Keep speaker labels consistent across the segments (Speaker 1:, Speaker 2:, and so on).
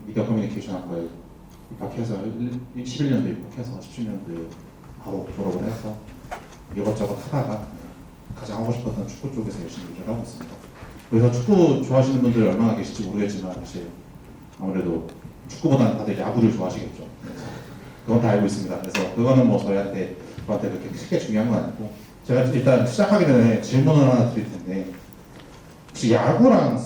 Speaker 1: 미디어 커뮤니케이션 학과에 입학해서 11년도에 입학해서 17년도에 바로 졸업을 해서 이것저것 하다가 가장 하고 싶었던 축구 쪽에서 열심히 일을 하고 있습니다. 그래서 축구 좋아하시는 분들 얼마나 계실지 모르겠지만 사실 아무래도 축구보다는 다들 야구를 좋아하시겠죠. 그래서 그건 다 알고 있습니다. 그래서 그거는 뭐 저한테 그렇게 크게 중요한 건 아니고, 제가 일단 시작하기 전에 질문을 하나 드릴 텐데, 혹시 야구랑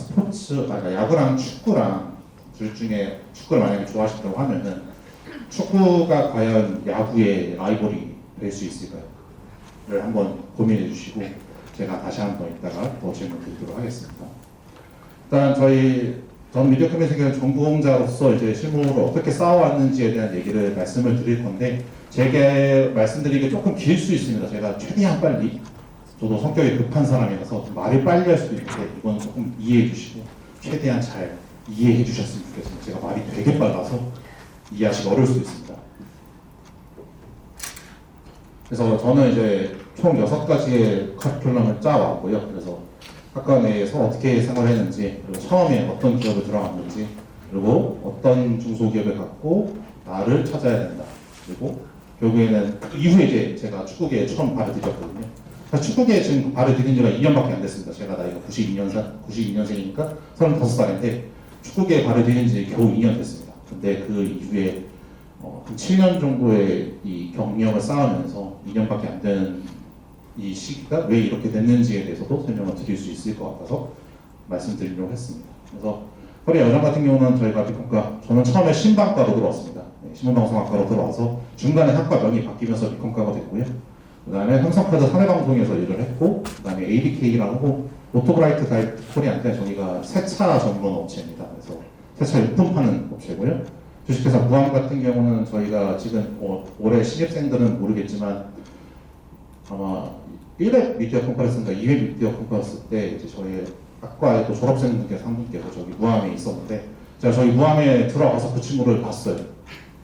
Speaker 1: 그러니까 야구랑 축구랑 둘 중에 축구를 만약에 좋아하신다고 하면은 축구가 과연 야구의 라이벌이 될 수 있을까요? 를 한번 고민해 주시고 제가 다시 한번 이따가 더 질문 드리도록 하겠습니다. 일단 저는 미디어 커뮤니케이션 전공자로서 이제 실무를 어떻게 쌓아왔는지에 대한 얘기를 말씀을 드릴 건데, 제게 말씀드리기 조금 길 수 있습니다. 제가 최대한 빨리, 저도 성격이 급한 사람이라서 말을 빨리 할 수도 있는데 이건 조금 이해해 주시고 최대한 잘 이해해 주셨으면 좋겠습니다. 제가 말이 되게 빨라서 이해하시기 어려울 수도 있습니다. 그래서 저는 이제 총 6가지의 커리큘럼을 짜왔고요. 그래서 학과 내에서 어떻게 생활했는지, 그리고 처음에 어떤 기업에 들어갔는지, 그리고 어떤 중소기업에 갔고 나를 찾아야 된다. 그리고 결국에는 이후에 이제 제가 축구계에 처음 발을 디뎠거든요. 축구계에 지금 발을 디딘 지가 2년밖에 안 됐습니다. 제가 나이가 92년생이니까 35살인데 축구계에 발을 디딘 지 겨우 2년 됐습니다. 근데 그 이후에 한 7년 정도의 이 경력을 쌓으면서 2년밖에 안 되는 이 시기가 왜 이렇게 됐는지에 대해서도 설명을 드릴 수 있을 것 같아서 말씀드리려고 했습니다. 그래서 허리 여장 같은 경우는 저희가 비컴과, 저는 처음에 신방과로 들어왔습니다. 신문방송학과로 들어와서 중간에 학과명이 바뀌면서 비컴과가 됐고요. 그 다음에 삼성카드 사내방송에서 일을 했고, 그 다음에 ABK라고 오토브라이트 가이드 코리아인데 저희가 세차 전문 업체입니다. 그래서 세차 용품 파는 업체고요. 주식회사 무함 같은 경우는 저희가 지금 올해 신입생들은 모르겠지만 아마 1회 미디어 컨퍼런스인가 2회 미디어 컨퍼런스 때 이제 저희 학과에 또 졸업생분께서 한 분께서 저기 무함에 있었는데, 제가 저희 무함에 들어가서 그 친구를 봤어요.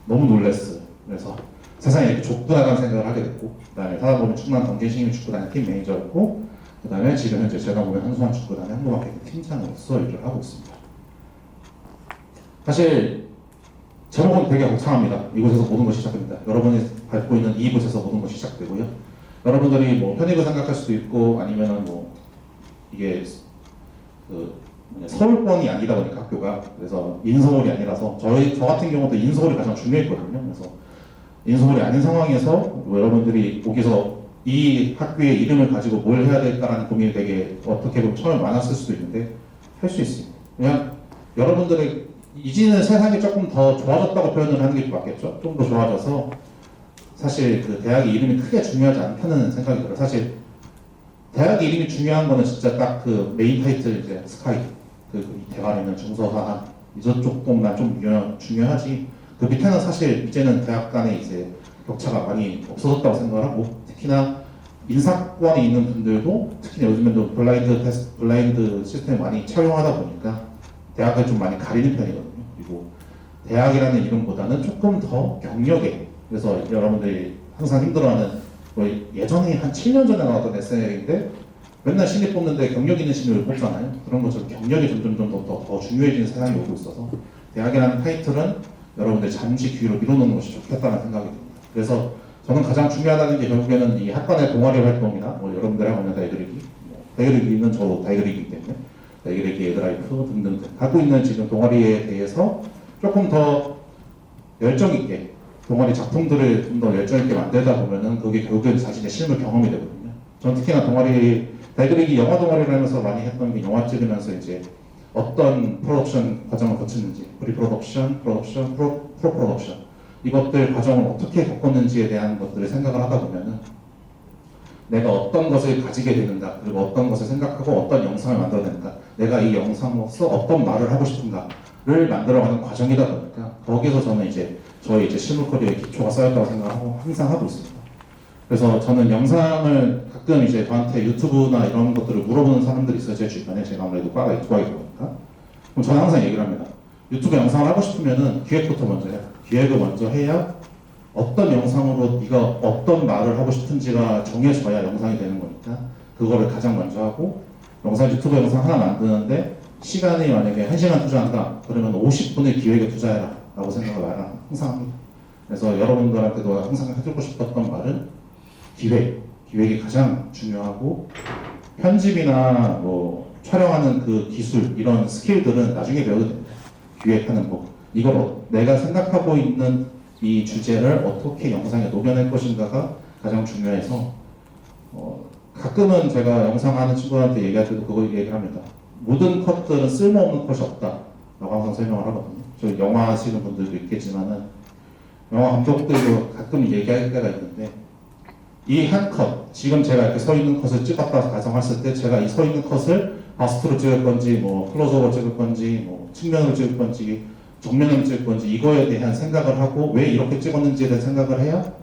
Speaker 1: 너무 놀랐어요. 그래서 세상에 이렇게 좁구나라는 생각을 하게 됐고, 그 다음에 하다 보면 충남 던진신임 축구단의 팀 매니저였고, 그 다음에 지금 현재 제가 보면 한수원 축구단의 한국마케팅 팀장으로서 일을 하고 있습니다. 사실 제목은 되게 거창합니다. 이곳에서 모든 것이 시작됩니다. 여러분이 밟고 있는 이곳에서 모든 것이 시작되고요. 여러분들이 뭐 편익을 생각할 수도 있고, 아니면은 뭐 이게 서울권이 아니다 보니까 학교가, 그래서 인서울이 아니라서 저 같은 경우도 인서울이 가장 중요했거든요. 그래서 인서울이 아닌 상황에서 뭐 여러분들이 거기서 이 학교의 이름을 가지고 뭘 해야 될까라는 고민이 되게 어떻게 보면 처음에 많았을 수도 있는데 할 수 있습니다. 그냥 여러분들의 이제는 세상이 조금 더 좋아졌다고 표현을 하는 게 맞겠죠. 좀 더 좋아져서 사실 그 대학의 이름이 크게 중요하지 않다는 생각이 들어요. 사실 대학의 이름이 중요한 거는 진짜 딱 그 메인 타이틀 이제 스카이, 그 대관에는 중서사한 이쪽만 좀 중요하지. 그 밑에는 사실 이제는 대학 간에 이제 격차가 많이 없어졌다고 생각을 하고, 특히나 인사권에 있는 분들도 특히나 요즘에도 블라인드 시스템을 많이 차용하다 보니까 대학을 좀 많이 가리는 편이거든요. 그리고 대학이라는 이름보다는 조금 더 경력에, 그래서 여러분들이 항상 힘들어하는 뭐 예전에 한 7년 전에 나왔던 SNL인데 맨날 신입 뽑는데 경력 있는 신입을 뽑잖아요. 그런 것처럼 경력이 점점 더 중요해지는 세상이 오고 있어서 대학이라는 타이틀은 여러분들 잠시 귀로 밀어놓는 것이 좋겠다는 생각이 듭니다. 그래서 저는 가장 중요하다는 게 결국에는 이 학과 내 동아리 활동이나 뭐 여러분들하고 있는 다이그리기, 다이그리기는 저도 다이그리기이기 때문에 다이그리기, 에드라이프 등등 갖고 있는 지금 동아리에 대해서 조금 더 열정 있게 동아리 작품들을 좀 더 열정 있게 만들다 보면은 그게 결국엔 자신의 실물 경험이 되거든요. 저는 특히나 다이그리기 영화 동아리를 하면서 많이 했던 게 영화 찍으면서 이제 어떤 프로덕션 과정을 거치는지, 프리프로덕션, 프로프로덕션 이것들 과정을 어떻게 겪었는지에 대한 것들을 생각을 하다 보면은 내가 어떤 것을 가지게 되는가, 그리고 어떤 것을 생각하고 어떤 영상을 만들어내는가, 내가 이 영상으로서 어떤 말을 하고 싶은가를 만들어가는 과정이다 보니까 거기서 저는 이제 저희 실무 커리어의 기초가 쌓였다고 생각하고 항상 하고 있습니다. 그래서 저는 영상을 가끔 이제 저한테 유튜브나 이런 것들을 물어보는 사람들이 있어요. 제 주변에. 제가 아무래도 과가 이과이다 보니까. 그럼 저는 항상 얘기를 합니다. 유튜브 영상을 하고 싶으면은 기획부터 먼저 해요. 기획을 먼저 해야 어떤 영상으로 네가 어떤 말을 하고 싶은지가 정해져야 영상이 되는 거니까 그거를 가장 먼저 하고, 영상 유튜브 영상 하나 만드는데 시간이 만약에 1시간 투자한다 그러면 50분의 기획에 투자해라 라고 생각을 나는 항상 합니다. 그래서 여러분들한테도 항상 해주고 싶었던 말은 기획이 가장 중요하고 편집이나 뭐 촬영하는 그 기술 이런 스킬들은 나중에 배워도 됩니다. 기획하는 법 이걸 내가 생각하고 있는 이 주제를 어떻게 영상에 녹여낼 것인가가 가장 중요해서 가끔은 제가 영상하는 친구들한테 얘기할 때도 그거 얘기합니다. 모든 컷들은 쓸모없는 컷이 없다 라고 항상 설명을 하거든요. 저 영화 하시는 분들도 있겠지만은 영화 감독들도 가끔 얘기할 때가 있는데 이 한 컷, 지금 제가 이렇게 서 있는 컷을 찍었다 가정했을 때 제가 이 서 있는 컷을 바스트로 찍을 건지 뭐 클로즈업으로 찍을 건지 뭐 측면으로 찍을 건지 정면으로 찍을 건지 이거에 대한 생각을 하고 왜 이렇게 찍었는지에 대한 생각을 해야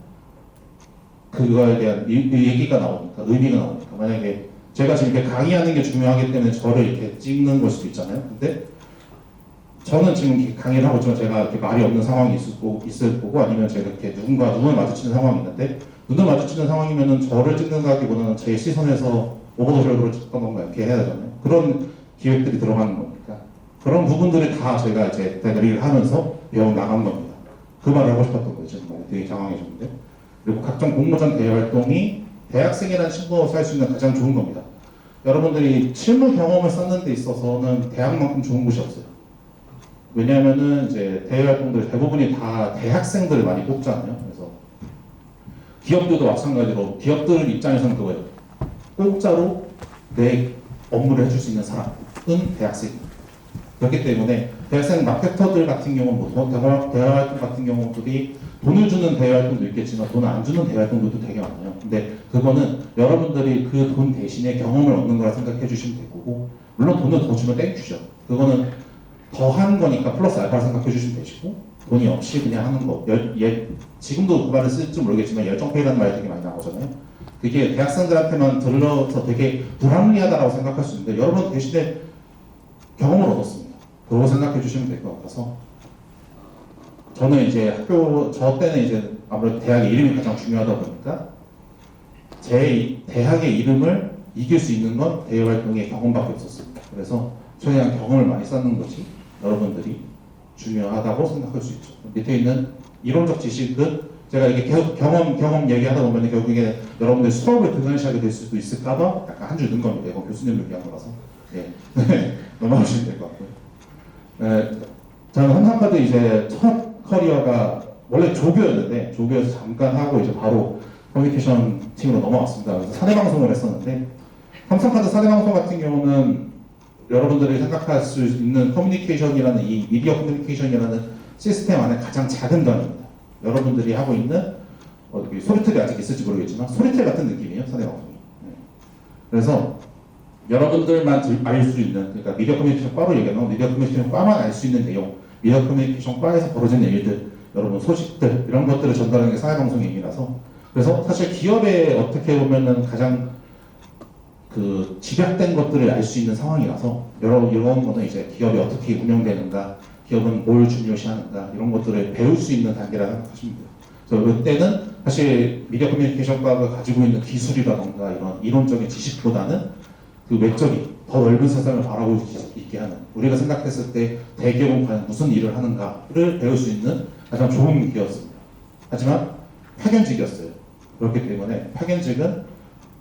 Speaker 1: 그거에 대한 얘기가 나오니까 의미가 나오니까 만약에 제가 지금 이렇게 강의하는 게 중요하기 때문에 저를 이렇게 찍는 걸 수도 있잖아요. 근데 저는 지금 이렇게 강의를 하고 있지만 제가 이렇게 말이 없는 상황이 있을 거고 아니면 제가 이렇게 눈을 마주치는 상황이 있는데 눈을 마주치는 상황이면은 저를 찍는다기보다는 제 시선에서 오버더셜로 찍던가 이렇게 해야 되잖아요. 그런 기획들이 들어가는 거니까 그런 부분들이 다 제가 이제 대리를 하면서 배워 나간 겁니다. 그 말을 하고 싶었던 거죠. 되게 당황해졌는데 그리고 각종 공모전 대회 활동이 대학생이라는 친구로서 할 수 있는 가장 좋은 겁니다. 여러분들이 실무 경험을 쌓는 데 있어서는 대학만큼 좋은 곳이 없어요. 왜냐하면은 이제 대외 활동들 대부분이 다 대학생들을 많이 뽑잖아요. 그래서 기업들도 마찬가지로 기업들 입장에서는 그거예요. 공짜로 내 업무를 해줄 수 있는 사람은 대학생입니다. 그렇기 때문에 대학생 마케터들 같은 경우는 뭐 대외 활동 같은 경우들이 돈을 주는 대외 활동도 있겠지만 돈을 안 주는 대외 활동들도 되게 많아요. 근데 그거는 여러분들이 그 돈 대신에 경험을 얻는 거라 생각해 주시면 될 거고 물론 돈을 더 주면 땡큐죠. 그거는 더 하는 거니까 플러스 알파를 생각해 주시면 되시고 돈이 없이 그냥 하는 거 지금도 그 말을 쓸지 모르겠지만 열정페이라는 말이 되게 많이 나오잖아요. 그게 대학생들한테만 들러서 되게 불합리하다라고 생각할 수 있는데 여러분 대신에 경험을 얻었습니다. 그러고 생각해 주시면 될 것 같아서 저는 이제 저 때는 이제 아무래도 대학의 이름이 가장 중요하다 보니까 제 대학의 이름을 이길 수 있는 건 대외 활동의 경험밖에 없었습니다. 그래서 최대한 경험을 많이 쌓는 것이 여러분들이 중요하다고 생각할 수 있죠. 밑에 있는 이론적 지식은 제가 이게 계속 경험 얘기하다 보면 결국에 여러분들 수업을 등한시하게 될 수도 있을까봐 약간 한 줄 넣은 겁니다. 이건 교수님 얘기한 거라서 넘어가시면 될 것 같고요. 저는 삼성카드 이제 첫 커리어가 원래 조교였는데 조교에서 잠깐 하고 이제 바로 커뮤니케이션 팀으로 넘어왔습니다. 그래서 사내방송을 했었는데 삼성카드 사내방송 같은 경우는 여러분들이 생각할 수 있는 커뮤니케이션이라는 이 미디어 커뮤니케이션이라는 시스템 안에 가장 작은 단위입니다. 여러분들이 하고 있는 소리텔이 아직 있을지 모르겠지만 소리텔 같은 느낌이에요. 사내방송이. 그래서 여러분들만 알 수 있는 그러니까 미디어 커뮤니케이션 과로 얘기하면 미디어 커뮤니케이션 과만 알 수 있는 내용 미디어 커뮤니케이션 과에서 벌어지는 일들 여러분 소식들 이런 것들을 전달하는 게 사회방송의 의미라서 그래서 사실 기업에 어떻게 보면은 가장 그 집약된 것들을 알 수 있는 상황이라서 이런 거는 이제 기업이 어떻게 운영되는가 기업은 뭘 중요시하는가 이런 것들을 배울 수 있는 단계라 생각하시면 돼요. 그래서 이때는 사실 미디어 커뮤니케이션과가 가지고 있는 기술이라던가 이런 이론적인 지식보다는 그 외적인 더 넓은 세상을 바라볼 수 있게 하는 우리가 생각했을 때 대기업은 과연 무슨 일을 하는가를 배울 수 있는 가장 좋은 기회였습니다. 하지만 파견직이었어요. 그렇기 때문에 파견직은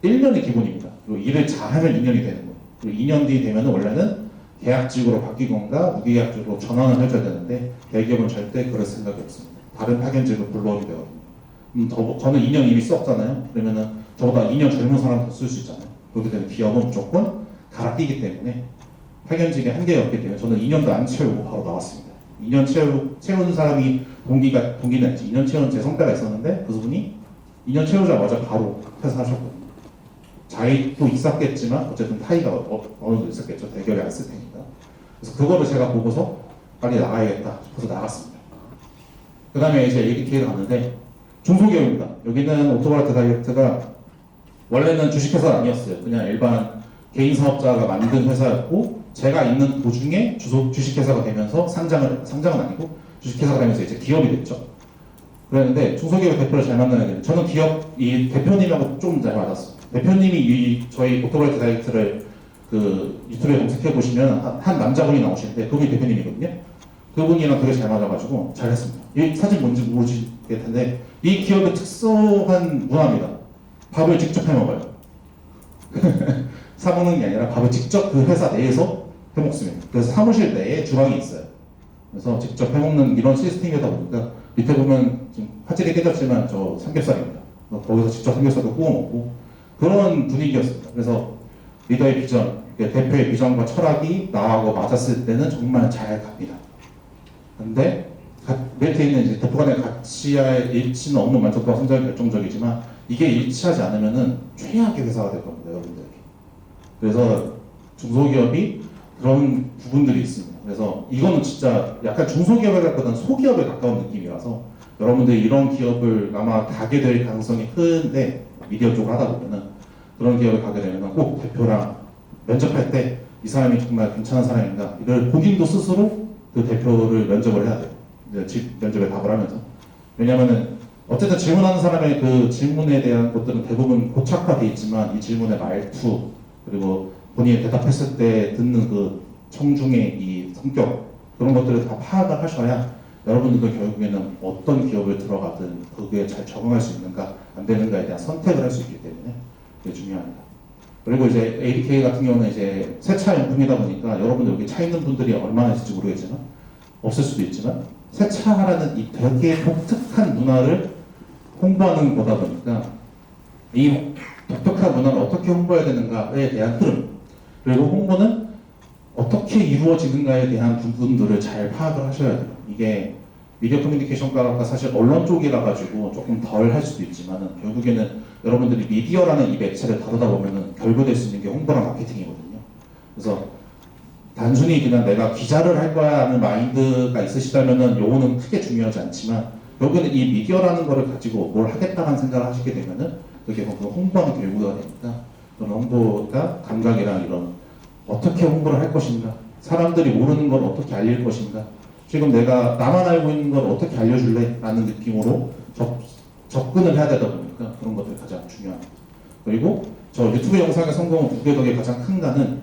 Speaker 1: 1년이 기본입니다. 그리고 일을 잘하면 2년이 되는 거예요. 그리고 2년 뒤 되면 원래는 계약직으로 바뀌거나 무계약직으로 전환을 해줘야 되는데 대기업은 절대 그럴 생각이 없습니다. 다른 파견직을 불러오게 되거든요. 저는 2년 이미 썼잖아요. 그러면은 저보다 2년 젊은 사람 더 쓸 수 있잖아요. 그렇게 되면 기업은 무조건 갈아끼기 때문에 파견직에 한계가 없기 때문에 저는 2년도 안 채우고 바로 나왔습니다. 2년 채우는 사람이 동기는 아니지. 2년 채우는 제 선배가 있었는데 그분이 2년 채우자마자 바로 퇴사하셨거든요. 자의도 있었겠지만 어쨌든 타의가 어느 정도 있었겠죠. 대결이 안 쓸 테니까. 그래서 그거를 제가 보고서 빨리 나가야겠다 싶어서 나갔습니다. 그 다음에 이제 얘기 기회가 갔는데 중소기업입니다. 여기는 오토바이트 다이렉트가 원래는 주식회사가 아니었어요. 그냥 일반 개인 사업자가 만든 회사였고 제가 있는 도중에 주식회사가 되면서 상장은 아니고 주식회사가 되면서 이제 기업이 됐죠. 그랬는데 중소기업 대표를 잘 만나야 되는 저는 기업 이 대표님하고 좀 잘 맞았어요. 대표님이 저희 오토바이트 다이렉트를 그 유튜브에 검색해 보시면 한 남자분이 나오시는데 그분이 대표님이거든요. 그분이랑 되게 잘 맞아가지고 잘했습니다. 이 사진 뭔지 모르실 텐데 이 기업의 특수한 문화입니다. 밥을 직접 해 먹어요. 사 먹는 게 아니라 밥을 직접 그 회사 내에서 해 먹습니다. 그래서 사무실 내에 주방이 있어요. 그래서 직접 해 먹는 이런 시스템이다 보니까 밑에 보면 지금 화질이 깨졌지만 저 삼겹살입니다. 거기서 직접 삼겹살도 구워 먹고 그런 분위기였습니다. 그래서 리더의 비전, 대표의 비전과 철학이 나하고 맞았을 때는 정말 잘 갑니다. 근데 밑에 있는 이제 대표 간의 가치와의 일치는 업무 만족도와 성장이 결정적이지만 이게 일치하지 않으면은 최악의 회사가 될 겁니다, 여러분들에게. 그래서 중소기업이 그런 부분들이 있습니다. 그래서 이거는 진짜 약간 중소기업보다는 소기업에 가까운 느낌이라서 여러분들이 이런 기업을 아마 가게 될 가능성이 큰데 미디어 쪽을 하다 보면은 그런 기업에 가게 되면은 꼭 대표랑 면접할 때 이 사람이 정말 괜찮은 사람인가 이걸 본인도 스스로 그 대표를 면접을 해야 돼요. 이제 면접에 답을 하면서. 왜냐면은 어쨌든 질문하는 사람의 그 질문에 대한 것들은 대부분 고착화돼 있지만 이 질문의 말투 그리고 본인이 대답했을 때 듣는 그 청중의 이 성격 그런 것들을 다 파악을 하셔야 여러분들도 결국에는 어떤 기업을 들어가든 거기에 잘 적응할 수 있는가 안 되는가에 대한 선택을 할 수 있기 때문에 그게 중요합니다. 그리고 이제 ADK 같은 경우는 이제 세차용품이다 보니까 여러분들 여기 차 있는 분들이 얼마나 있을지 모르겠지만 없을 수도 있지만 세차라는 이 되게 독특한 문화를 홍보하는 거다 보니까 이 독특한 문화를 어떻게 홍보해야 되는가에 대한 흐름 그리고 홍보는 어떻게 이루어지는가에 대한 부분들을 잘 파악을 하셔야 돼요. 이게 미디어 커뮤니케이션과가 사실 언론 쪽이라 가지고 조금 덜 할 수도 있지만은 결국에는 여러분들이 미디어라는 이 매체를 다루다 보면은 결부될 수 있는 게 홍보랑 마케팅이거든요. 그래서 단순히 그냥 내가 기자를 할 거야 하는 마인드가 있으시다면은 요거는 크게 중요하지 않지만 결국에는 이 미디어라는 거를 가지고 뭘 하겠다는 생각을 하시게 되면은 그게 그 홍보하는 결부가 되니까 그런 홍보가 감각이랑 이런 어떻게 홍보를 할 것인가 사람들이 모르는 걸 어떻게 알릴 것인가 지금 내가 나만 알고 있는 걸 어떻게 알려줄래? 라는 느낌으로 접근을 해야 되다 보니까 그런 것들이 가장 중요합니다. 그리고 저 유튜브 영상의 성공은 두 개 덕에 가장 큰가는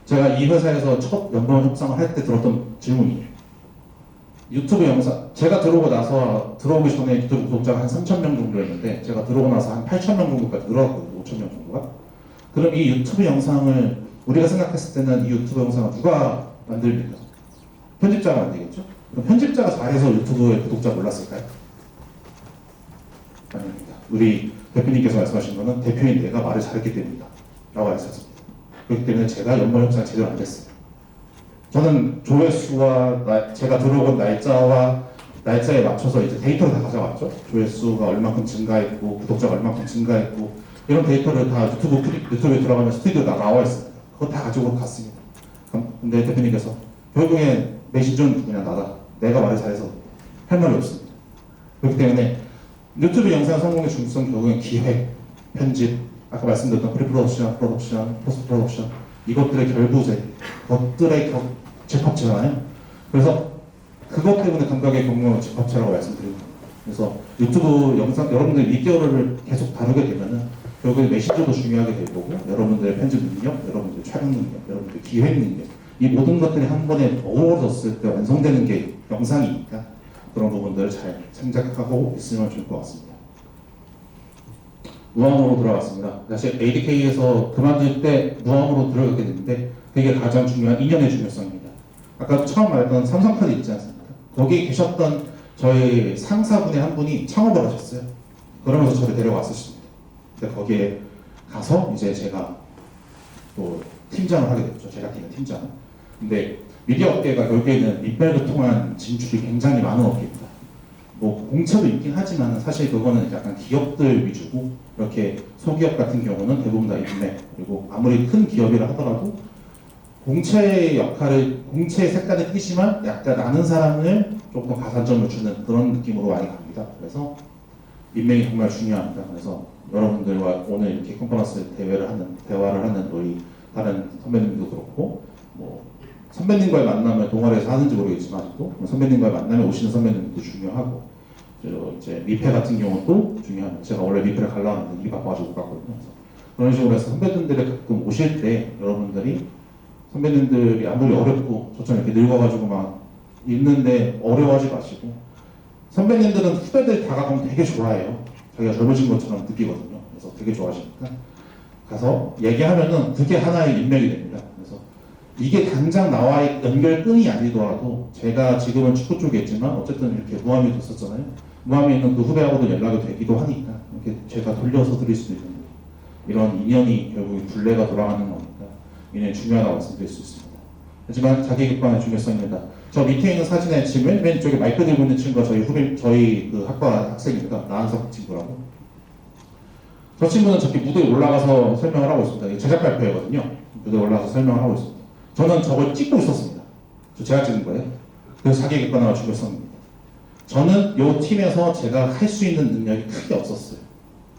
Speaker 1: 제가 이 회사에서 첫 연봉 협상을 할 때 들었던 질문이에요. 유튜브 영상, 제가 들어오기 전에 유튜브 구독자가 한 3,000명 정도였는데 제가 들어오고 나서 한 8,000명 정도까지 늘어났거든요. 5,000명 정도가. 그럼 이 유튜브 영상을 우리가 생각했을 때는 이 유튜브 영상을 누가 만들겠죠? 편집자가 만들겠죠? 그럼 편집자가 잘해서 유튜브에 구독자가 올랐을까요? 아닙니다. 우리 대표님께서 말씀하신 거는 대표인 내가 말을 잘했기 때문이다. 라고 하셨습니다. 그렇기 때문에 제가 연봉 협상을 제대로 안 했어요. 저는 조회수와 제가 들어온 날짜에 맞춰서 이제 데이터를 다 가져갔죠. 조회수가 얼마큼 증가했고 구독자가 얼마큼 증가했고 이런 데이터를 다 유튜브에 들어가면 스튜디오에 나와 있습니다. 그거 다 가지고 갔습니다. 근데 대표님께서 결국에 메신저는 그냥 나다. 내가 말을 잘해서 할 말이 없습니다. 그렇기 때문에 유튜브 영상 성공의 중요성 결국엔 기획, 편집, 아까 말씀드렸던 프리프로덕션, 프로덕션, 포스트 프로덕션 이것들의 결부제, 것들의 집합체잖아요. 그래서 그것 때문에 감각의 경영은 집합체라고 말씀드립니다. 그래서 유튜브 영상 여러분들 미디어를 계속 다루게 되면은 결국에 메시지도 중요하게 될 거고 여러분들의 편집 능력, 여러분들의 촬영 능력, 여러분들의 기획 능력 이 모든 것들이 한 번에 어우러졌을 때 완성되는 게 영상이니까 그런 부분들을 잘 생각하고 있으면 좋을 것 같습니다. 무함으로 들어갔습니다. 사실 ADK에서 그만둘 때 무함으로 들어가게 됐는데 그게 가장 중요한 2년의 중요성입니다. 아까 처음 말했던 삼성카드 있지 않습니까? 거기에 계셨던 저희 상사분의 한 분이 창업을 하셨어요. 그러면서 저를 데려왔었습니다. 근데 거기에 가서 이제 제가 또 팀장을 하게 됐죠. 제가 팀의 팀장. 근데 미디어 업계가 결국에는 밑발을 통한 진출이 굉장히 많은 업계입니다. 뭐 공채도 있긴 하지만 사실 그거는 약간 기업들 위주고 이렇게 소기업 같은 경우는 대부분 다 인맥 그리고 아무리 큰 기업이라 하더라도 공채의 색깔을 띠지만 약간 아는 사람을 조금 더 가산점을 주는 그런 느낌으로 많이 갑니다. 그래서 인맥이 정말 중요합니다. 그래서 여러분들과 오늘 이렇게 컨퍼런스 대화를 하는 우리 다른 선배님도 그렇고 뭐 선배님과의 만남을 동아리에서 하는지 모르겠지만 또 선배님과의 만남에 오시는 선배님도 중요하고 이제 미페 같은 경우도 중요합니다. 제가 원래 미페를 가려고 하는데 일이 바빠가지고 못 갔거든요. 그래서 그런 식으로 해서 선배님들이 가끔 오실 때 여러분들이 선배님들이 아무리 어렵고 저처럼 이렇게 늙어가지고 막 있는데 어려워하지 마시고 선배님들은 후배들 다가가면 되게 좋아해요. 자기가 젊어진 것처럼 느끼거든요. 그래서 되게 좋아하시니까 가서 얘기하면은 그게 하나의 인맥이 됩니다. 그래서 이게 당장 나와의 연결끈이 아니더라도 제가 지금은 축구 쪽에 있지만 어쨌든 이렇게 무함에도 있었잖아요. 무함에 있는 그 후배하고도 연락이 되기도 하니까 이렇게 제가 돌려서 드릴 수도 있는 이런 인연이 결국 분례가 돌아가는 거니까 인연이 중요하다고 말씀드릴 수 있습니다. 하지만 자기 객관의 중요성입니다. 저 밑에 있는 사진에 지금 맨 왼쪽에 마이크 들고 있는 친구가 저희 그 학과 학생입니다. 나한석 친구라고. 저 친구는 저렇게 무대에 올라가서 설명을 하고 있습니다. 이게 제작 발표회거든요. 무대에 올라가서 설명을 하고 있습니다. 저는 저걸 찍고 있었습니다. 제가 찍은 거예요. 그래서 자기 객관화가 중요성입니다. 저는 이 팀에서 제가 할 수 있는 능력이 크게 없었어요.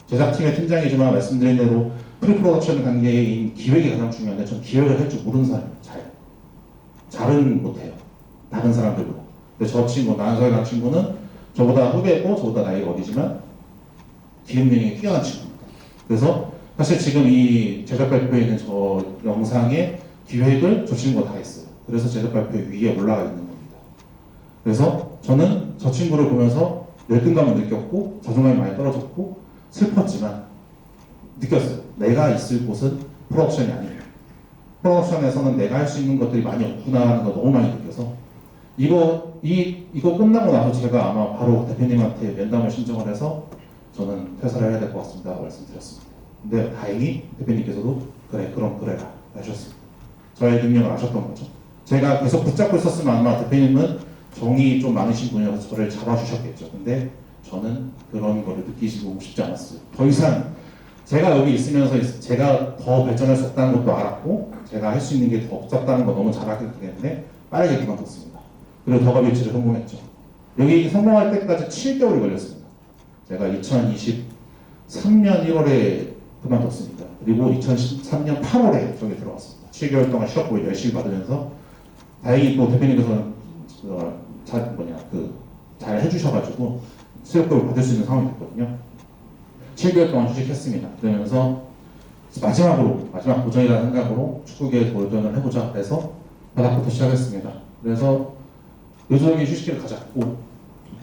Speaker 1: 제작팀의 팀장이지만 말씀드린 대로 프리프로덕션 단계인 기획이 가장 중요한데 전 기획을 할 줄 모르는 사람이에요. 잘은 못해요. 다른 사람들보다. 근데 저 친구, 나은석이라는 친구는 저보다 후배고 저보다 나이가 어리지만 기획력이 뛰어난 친구입니다. 그래서 사실 지금 이 제작 발표에 있는 저 영상의 기획을 저 친구가 다 했어요. 그래서 제작 발표 위에 올라가 있는 겁니다. 그래서 저는 저 친구를 보면서 열등감을 느꼈고 자존감이 많이 떨어졌고 슬펐지만 느꼈어요. 내가 있을 곳은 프로덕션이 아니에요. 프로덕션에서는 내가 할 수 있는 것들이 많이 없구나 하는 걸 너무 많이 느껴서 이거 끝나고 나서 제가 아마 바로 대표님한테 면담을 신청을 해서 저는 퇴사를 해야 될 것 같습니다 말씀드렸습니다. 근데 다행히 대표님께서도 그래 그럼 그래라 하셨습니다. 저의 능력을 아셨던 거죠. 제가 계속 붙잡고 있었으면 아마 대표님은 정이 좀 많으신 분이라서 저를 잡아주셨겠죠. 근데 저는 그런 거를 느끼시고 싶지 않았어요. 더 이상 제가 여기 있으면서 제가 더 발전할 수 없다는 것도 알았고 제가 할 수 있는 게 더 없었다는 거 너무 잘 알기 때문에 빠르게 그만뒀습니다. 그리고 더가빌치를 성공했죠. 여기 성공할 때까지 7개월이 걸렸습니다. 제가 2023년 1월에 그만뒀습니다. 그리고 2013년 8월에 저기 들어왔습니다. 7개월 동안 쉬었고 열심히 받으면서 다행히 또 대표님께서 잘 해주셔가지고 수료급을 받을 수 있는 상황이 됐거든요. 7개월 동안 휴직했습니다. 그러면서 마지막 도전이라는 생각으로 축구계에 도전을 해보자 해서 바닥부터 시작했습니다. 그래서 의도적인 휴식기를 가졌고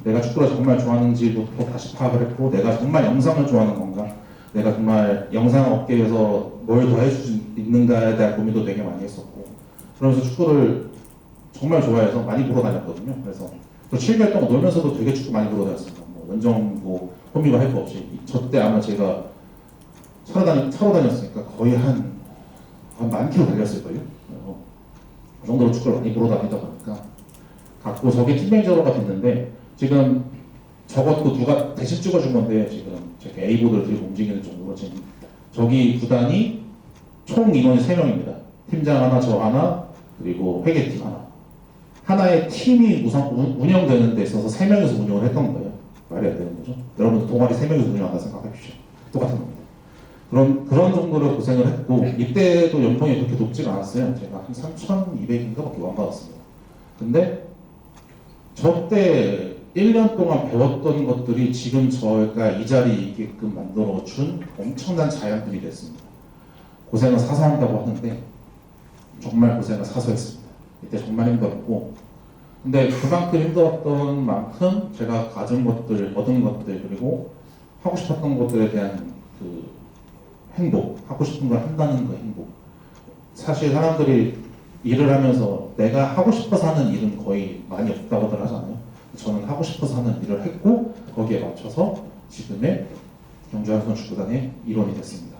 Speaker 1: 내가 축구를 정말 좋아하는지부터 다시 파악을 했고 내가 정말 영상을 좋아하는 건가 내가 정말 영상 업계에서 뭘 더 해줄 수 있는가에 대한 고민도 되게 많이 했었고 그러면서 축구를 정말 좋아해서 많이 보러 다녔거든요. 그래서 또 7개월 동안 놀면서도 되게 축구 많이 보러 다녔습니다. 원정 호미가 할 거 없이 저때 아마 제가 차로 다녔으니까 거의 한 만 킬로 달렸을걸요. 그 정도로 축구를 많이 보러 다니다 보니까 갖고 저게 팀매니저가 됐는데 지금 저것도 누가 대신 찍어준 건데 지금 제가 A보드를 들고 움직이는 정도로 지금 저기 구단이 총 인원이 3명입니다. 팀장 하나, 저 하나, 그리고 회계팀 하나. 하나의 팀이 운영되는 데 있어서 3명이서 운영을 했던 거예요. 말이 안 되는 거죠. 여러분도 동아리 3명이서 운영한다 생각해주십시오. 똑같은 겁니다. 그런 정도로 고생을 했고 이때도 연봉이 그렇게 높지가 않았어요. 제가 한 3,200인가밖에 안 받았습니다. 근데 저때 1년 동안 배웠던 것들이 지금 저가 이 자리에 있게끔 만들어준 엄청난 자양분이 됐습니다. 고생을 사서 한다고 하는데 정말 고생을 사서 했습니다. 이때 정말 힘들었고 근데 그만큼 힘들었던 만큼 제가 얻은 것들 그리고 하고 싶었던 것들에 대한 그 행복, 하고 싶은 걸 한다는 그 행복. 사실 사람들이 일을 하면서 내가 하고 싶어서 하는 일은 거의 많이 없다고들 하잖아요. 저는 하고 싶어서 하는 일을 했고 거기에 맞춰서 지금의 경주한선축구단의 일원이 됐습니다.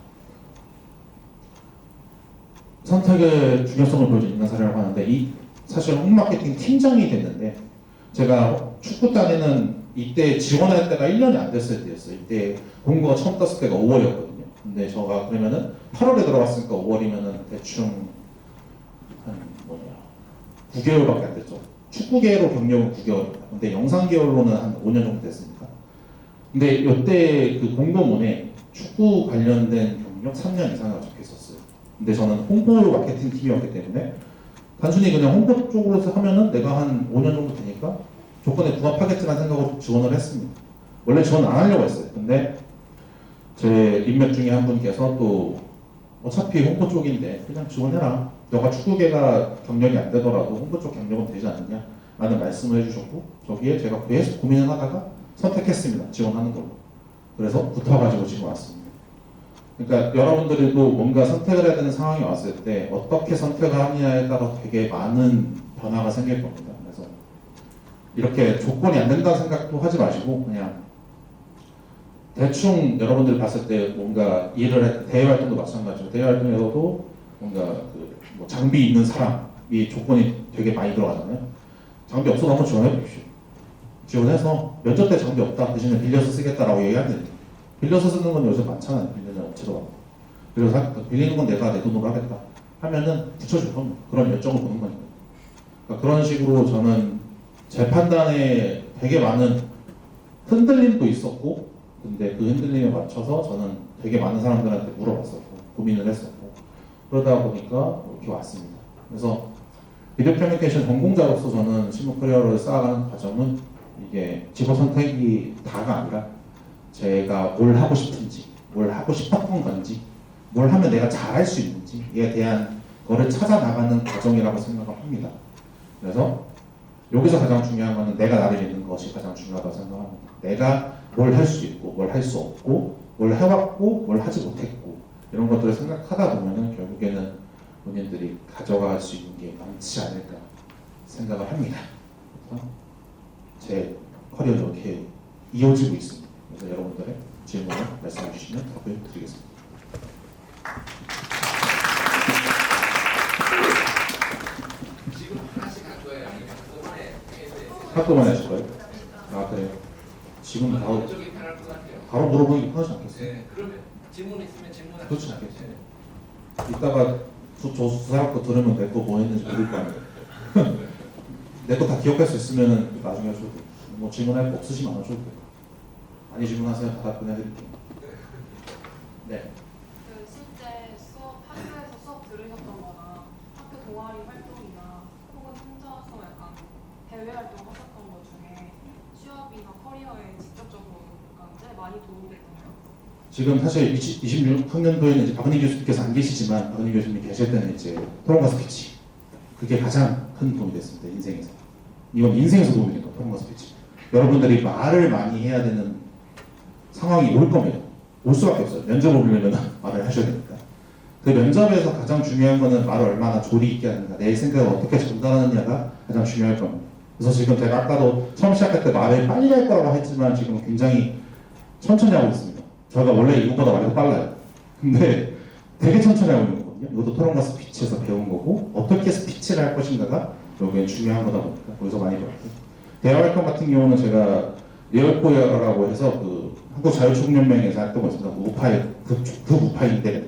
Speaker 1: 선택의 중요성을 보여준 인간사례라고 하는데 사실 홈마케팅 팀장이 됐는데 제가 축구단에는 이때 지원할 때가 1년이 안 됐을 때였어요. 이때 공고가 처음 떴을 때가 5월이었거든요. 근데 제가 그러면은 8월에 들어갔으니까 5월이면은 대충 한 9개월밖에 안 됐죠. 축구계로 경력은 9개월입니다. 근데 영상계열로는 한 5년 정도 됐으니까. 근데 이때 그 공고문에 축구 관련된 경력 3년 이상을 적혀 있었어요. 근데 저는 홍보 마케팅 팀이었기 때문에 단순히 그냥 홍보 쪽으로 하면은 내가 한 5년 정도 되니까 조건에 부합하겠지라는 생각으로 지원을 했습니다. 원래 지원 안 하려고 했어요. 근데 제 인맥 중에 한 분께서 또 어차피 홍보 쪽인데 그냥 지원해라. 너가 축구계가 경력이 안 되더라도 홍보 쪽 경력은 되지 않느냐? 라는 말씀을 해주셨고 저기에 제가 계속 고민을 하다가 선택했습니다. 지원하는 걸로. 그래서 붙어가지고 지금 왔습니다. 그러니까 여러분들도 뭔가 선택을 해야 되는 상황이 왔을 때 어떻게 선택을 하느냐에 따라 되게 많은 변화가 생길 겁니다. 그래서 이렇게 조건이 안 된다는 생각도 하지 마시고 그냥 대충 여러분들이 봤을 때 뭔가 대외 활동도 마찬가지죠. 대외 활동에서도 뭔가 뭐 장비 있는 사람이 조건이 되게 많이 들어가잖아요. 장비 없어도 한번 지원해 보십시오. 지원해서 면접 때 장비 없다 대신에 빌려서 쓰겠다라고 얘기하면 됩니다. 빌려서 쓰는 건 요새 많잖아요. 빌리는 업체도 많고. 그래서 빌리는 건 내가 내 돈으로 하겠다 하면은 붙여줄 겁니다. 그런 열정을 보는 거니까. 그러니까 그런 식으로 저는 제 판단에 되게 많은 흔들림도 있었고 근데 그 흔들림에 맞춰서 저는 되게 많은 사람들한테 물어봤었고 고민을 했었고 그러다 보니까 이렇게 왔습니다. 그래서 비디오 커뮤니케이션 전공자로서 저는 실무 커리어를 쌓아가는 과정은 이게 직업 선택이 다가 아니라 제가 뭘 하고 싶은지, 뭘 하고 싶었던 건지, 뭘 하면 내가 잘할 수 있는지에 대한 거를 찾아 나가는 과정이라고 생각을 합니다. 그래서 여기서 가장 중요한 거는 내가 나를 믿는 것이 가장 중요하다고 생각합니다. 내가 뭘 할 수 있고, 뭘 할 수 없고, 뭘 해왔고, 뭘 하지 못했고 이런 것들을 생각하다 보면은 결국에는 본인들이 가져갈 수 있는 게 많지 않을까 생각을 합니다. 그래서 제 커리어도 이렇게 이어지고 있습니다. 그래서 여러분들의 질문을 말씀해 주시면 답을 드리겠습니다.
Speaker 2: 지금 하나씩 할 거예요? 아니면 한꺼번에
Speaker 1: 한꺼번에 하실 거예요? 아 그래요? 지금 바로
Speaker 2: 쪽이 편할 것 같아요.
Speaker 1: 바로 물어보기 편하지 않겠어요?
Speaker 2: 네, 그러면 질문 있으면 질문하세요.
Speaker 1: 그렇지 않겠어요? 이따가 저 사람 거 들으면 내 거 뭐 했는지 모를 거 아니에요. 내 거 다 기억할 수 있으면 나중에 하셔도 돼요. 뭐 질문할 거 없으시면 안 하셔도 돼요. 많이 질문하세요. 다 답변해드릴게요. 네.
Speaker 3: 그 실제 학교에서 수업 들으셨던 거나 학교 동아리 활동이나 혹은 혼자서 약간 대외 활동 하셨던 것 중에 취업이나 커리어에 직접적으로 약간 제일 많이 도움이 됐나요?
Speaker 1: 지금 사실 26학년도에는 이제 박은희 교수님께서 안 계시지만 박은희 교수님 계실 때는 이제 토론과 스피치 그게 가장 큰 도움이 됐습니다. 인생에서. 이건 인생에서 도움이 된 거예요. 토론과 스피치. 여러분들이 말을 많이 해야 되는 상황이 올 겁니다. 올 수밖에 없어요. 면접을 보려면 말을 하셔야 됩니다. 그 면접에서 가장 중요한 거는 말을 얼마나 조리 있게 하는가, 내 생각을 어떻게 전달하느냐가 가장 중요할 겁니다. 그래서 지금 제가 아까도 처음 시작할 때 말을 빨리 할 거라고 했지만 지금 굉장히 천천히 하고 있습니다. 저희가 원래 이것보다 말이 더 빨라요. 근데 되게 천천히 하고 있는 거거든요. 이것도 토론과 스피치에서 배운 거고 어떻게 스피치를 할 것인가가 여기에 중요한 거다 보니까 거기서 많이 배웠고 대화 활동 같은 경우는 제가 예열코리아라고 해서 그 한국자유총연맹에서 했던 거 있습니다. 우파의 그 우파인데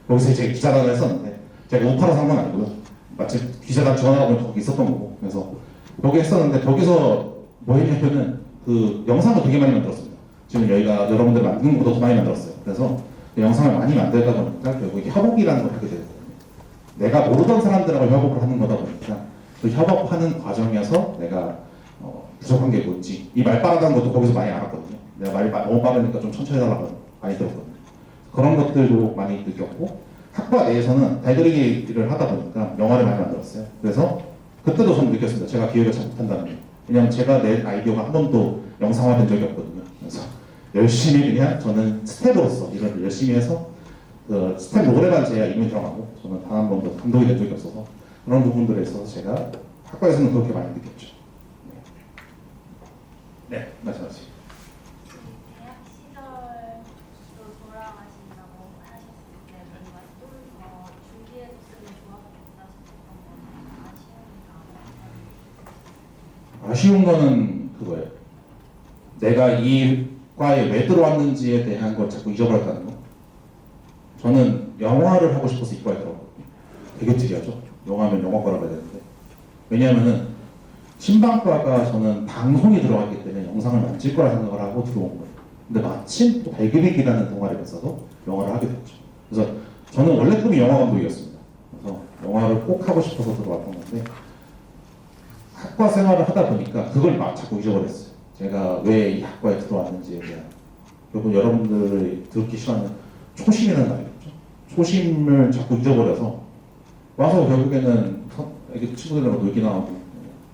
Speaker 1: 거기서 이제 기자단을 했었는데 제가 우파로 산 건 아니고요. 마침 기자단 전화가 거기 있었던 거고 그래서 거기 했었는데 거기서 뭐 했냐면은 그 영상을 되게 많이 만들었습니다. 지금 여기가 여러분들 만드는 것보다 더 많이 만들었어요. 그래서 그 영상을 많이 만들다 보니까 결국 이게 협업이라는 걸 하게 되거든요. 내가 모르던 사람들하고 협업을 하는 거다 보니까 그 협업하는 과정에서 내가 부족한 게 뭔지 이 말 빠르다는 것도 거기서 많이 알았거든요. 내가 말이 너무 빠르니까 좀 천천히 하려고 많이 들었거든요. 그런 것들도 많이 느꼈고 학과 내에서는 달들이기를 하다 보니까 영화를 많이 만들었어요. 그래서 그때도 저는 느꼈습니다. 제가 기획을 잘 못한다는 게. 왜냐면 제가 낸 아이디어가 한 번도 영상화된 적이 없거든요. 그래서 열심히 그냥 저는 스텝으로서 이걸 열심히 해서 그 스텝 노래만 제가 이름이 들어가고 저는 단 한 번도 감독이 된 적이 없어서 그런 부분들에 있어서 제가 학과에서는 그렇게 많이 느꼈죠. 네, 말씀하세요.
Speaker 4: 대학 시절로 돌아가신다고 하셨을 때 뭔가 좀 더 준비해뒀으면 좋았겠다 싶었던 건 아쉬움이
Speaker 1: 아쉬운 거는 그거예요. 내가 이 과에 왜 들어왔는지에 대한 걸 자꾸 잊어버렸다는 거. 저는 영화를 하고 싶어서 이 과에 들어왔거든요. 되게 특이하죠? 영화면 영화과라고 해야 되는데. 왜냐하면은 신방과가 저는 방송이 들어갔기 때문에 영상을 만질 거라 생각을 하고 들어온 거예요. 근데 마침 또 발기백이라는 동아리가 있어서 영화를 하게 됐죠. 그래서 저는 원래 꿈이 영화 감독이었습니다. 그래서 영화를 꼭 하고 싶어서 들어왔던 건데 학과 생활을 하다 보니까 그걸 막 자꾸 잊어버렸어요. 제가 왜 이 학과에 들어왔는지에 대한 결국 여러분들이 듣기 싫어하는 초심이라는 말이겠죠. 초심을 자꾸 잊어버려서 와서 결국에는 이렇게 친구들이랑 놀기나 하고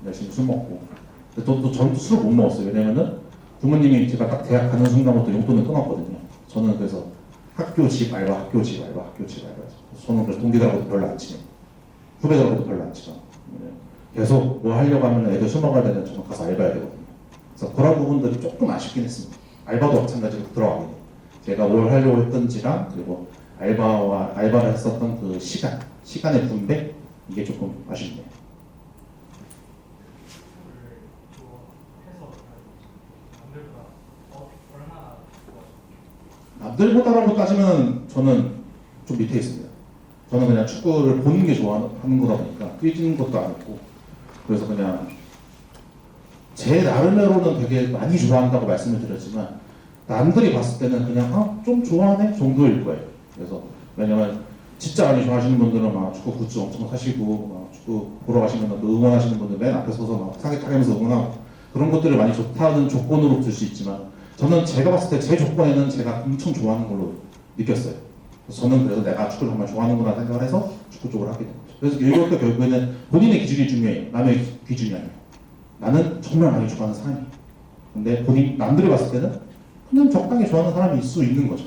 Speaker 1: 열심히 술 먹고. 또 저는 또 술을 못 먹었어요. 왜냐면은 부모님이 제가 딱 대학 가는 순간부터 용돈을 끊었거든요. 저는 그래서 학교 집 알바, 학교 집 알바, 학교 집 알바. 저는 그래서 동기들하고도 별로 안 친해요. 후배들하고도 별로 안 친해요. 계속 뭐 하려고 하면 애들 술 먹어야 되는 저는 가서 알바해야 되거든요. 그래서 그런 부분들이 조금 아쉽긴 했습니다. 알바도 마찬가지로 들어가게 돼요. 제가 뭘 하려고 했던지랑 그리고 알바를 했었던 그 시간의 분배 이게 조금 아쉽네요. 남들보다라고 따지면 저는 좀 밑에 있습니다. 저는 그냥 축구를 보는 게 좋아하는 거다 보니까 뛰는 것도 안 했고 그래서 그냥 제 나름대로는 되게 많이 좋아한다고 말씀을 드렸지만 남들이 봤을 때는 그냥 좀 좋아하네 정도일 거예요. 그래서 왜냐면 진짜 많이 좋아하시는 분들은 막 축구 굿즈 엄청 사시고 막 축구 보러 가시면 응원하시는 분들 맨 앞에 서서 막 사기 타면서 응원하고 그런 것들을 많이 좋다는 조건으로 들 수 있지만 저는 제가 봤을 때 제 조건에는 제가 엄청 좋아하는 걸로 느꼈어요. 저는 그래서 내가 축구를 정말 좋아하는구나 생각을 해서 축구 쪽을 하게 된 거죠. 그래서 이것도 결국에는 본인의 기준이 중요해요. 남의 기준이 아니에요. 나는 정말 많이 좋아하는 사람이에요. 근데 남들이 봤을 때는 그냥 적당히 좋아하는 사람일 수 있는 거죠.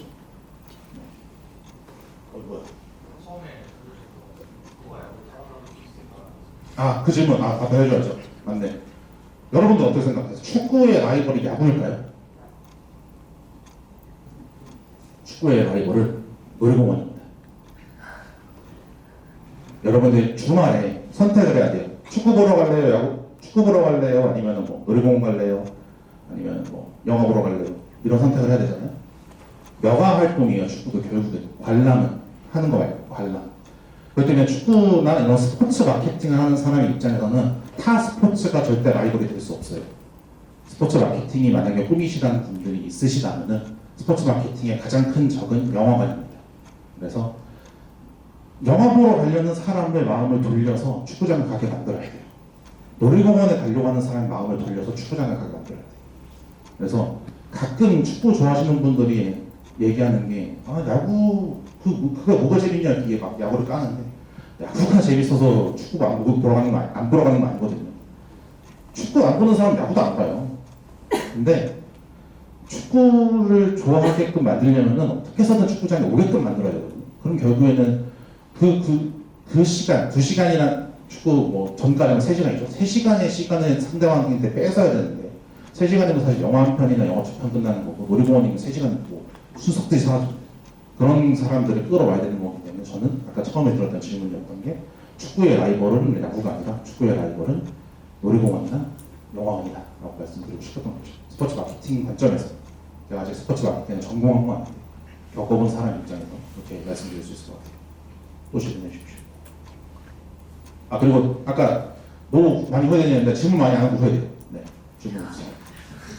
Speaker 1: 뭐야?
Speaker 2: 처음에 그거 알고 따라가고 있으니까
Speaker 1: 그 질문 답변해줘야죠. 맞네. 여러분들 어떻게 생각하세요? 축구의 라이벌이 야구일까요? 축구의 라이벌은 놀이공원입니다. 여러분들 주말에 선택을 해야 돼요. 축구 보러 갈래요? 축구 보러 갈래요? 아니면 뭐 놀이공원 갈래요? 아니면 뭐 영화 보러 갈래요? 이런 선택을 해야 되잖아요. 여가 활동이에요. 축구도 결국은 관람은 하는 거 말고 관람. 그렇기 때문에 축구나 이런 스포츠 마케팅을 하는 사람의 입장에서는 타 스포츠가 절대 라이벌이 될 수 없어요. 스포츠 마케팅이 만약에 꿈이시라는 분들이 있으시다면은 스포츠 마케팅의 가장 큰 적은 영화관입니다. 그래서 영화 보러 가려는 사람의 마음을 돌려서 축구장을 가게 만들어야 돼요. 놀이공원에 가려고 하는 사람의 마음을 돌려서 축구장을 가게 만들어야 돼요. 그래서 가끔 축구 좋아하시는 분들이 얘기하는 게 야구 그게 뭐가 재밌냐 이게 막 야구를 까는데 야구가 재밌어서 축구 안 보러 가는 거 아니거든요. 축구 안 보는 사람 야구도 안 봐요. 근데 축구를 좋아하게끔 만들려면은 어떻게 해서든 축구장에 오게끔 만들어야 되거든요. 그럼 결국에는 그 시간, 2시간이나 축구 뭐 전까지는 3시간이죠. 3시간의 시간을 상대방한테 뺏어야 되는데 3시간이면 사실 영화 한 편이나 영화 2편 끝나는 거고 놀이공원이면 3시간 있고 순석들이 사라집니다. 그런 사람들을 끌어와야 되는 거기 때문에 저는 아까 처음에 들었던 질문이었던 게 축구의 라이벌은 야구가 아니라 축구의 라이벌은 놀이공원이나 영화관이다 라고 말씀드리고 싶었던 거죠. 스포츠 마케팅 관점에서 제가 아직 스포츠 마케팅을 전공한 건 아닌데 겪어본 사람 입장에서 이렇게 말씀드릴 수 있을 것 같아요. 또 질문해 주십시오. 그리고 아까 너무 많이 후회되는데 질문 많이 안 하고 후회돼요. 네, 질문 주세요.